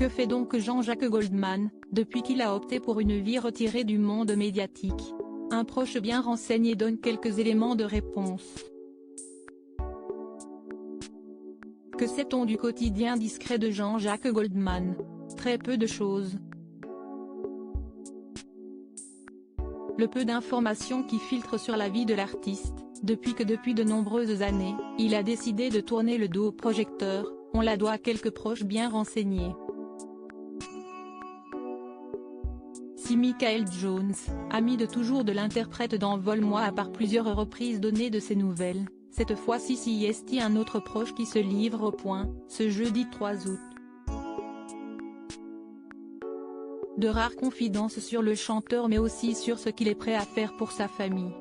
Que fait donc Jean-Jacques Goldman, depuis qu'il a opté pour une vie retirée du monde médiatique? Un proche bien renseigné donne quelques éléments de réponse. Que sait-on du quotidien discret de Jean-Jacques Goldman? Très peu de choses. Le peu d'informations qui filtrent sur la vie de l'artiste, depuis de nombreuses années, il a décidé de tourner le dos au projecteur, on la doit à quelques proches bien renseignés. Si Michael Jones, ami de toujours de l'interprète dans Vole-moi a par plusieurs reprises donné de ses nouvelles, cette fois-ci est un autre proche qui se livre au point, ce jeudi 3 août. De rares confidences sur le chanteur mais aussi sur ce qu'il est prêt à faire pour sa famille.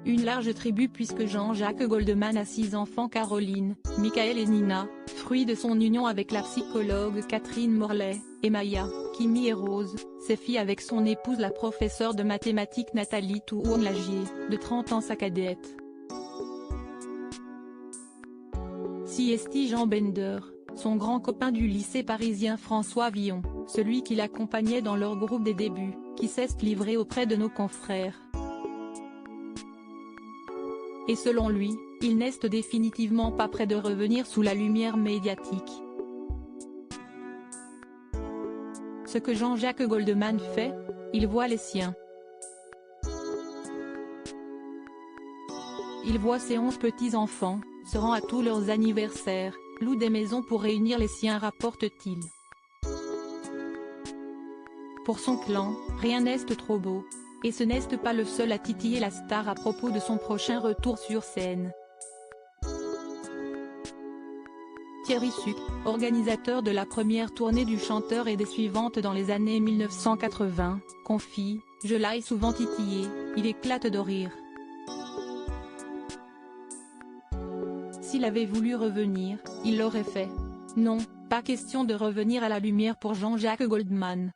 Une large tribu puisque Jean-Jacques Goldman a 6 enfants Caroline, Michael et Nina, fruit de son union avec la psychologue Catherine Morley, et Maya, Kimi et Rose, ses filles avec son épouse la professeure de mathématiques Nathalie Tourne-Lagier, de 30 ans sa cadette. Jean Bender, son grand copain du lycée parisien François Villon, celui qui l'accompagnait dans leur groupe des débuts, qui s'est livré auprès de nos confrères. Et selon lui, il n'est définitivement pas prêt de revenir sous la lumière médiatique. Ce que Jean-Jacques Goldman fait, il voit les siens. Il voit ses 11 petits-enfants, se rend à tous leurs anniversaires, loue des maisons pour réunir les siens rapporte-t-il. Pour son clan, rien n'est trop beau. Et ce n'est pas le seul à titiller la star à propos de son prochain retour sur scène. Thierry Suc, organisateur de la première tournée du chanteur et des suivantes dans les années 1980, confie « Je l'ai souvent titillé, il éclate de rire. S'il avait voulu revenir, il l'aurait fait. Non, pas question de revenir à la lumière pour Jean-Jacques Goldman.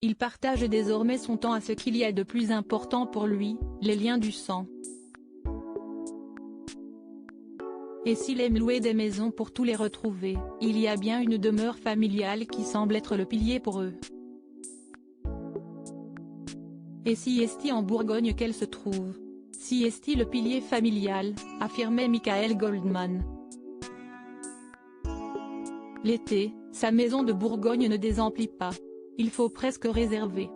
Il partage désormais son temps à ce qu'il y a de plus important pour lui, les liens du sang. Et s'il aime louer des maisons pour tous les retrouver, il y a bien une demeure familiale qui semble être le pilier pour eux. Et si est en Bourgogne qu'elle se trouve? Si est le pilier familial, affirmait Michael Goldman. L'été, sa maison de Bourgogne ne désemplit pas. Il faut presque réserver.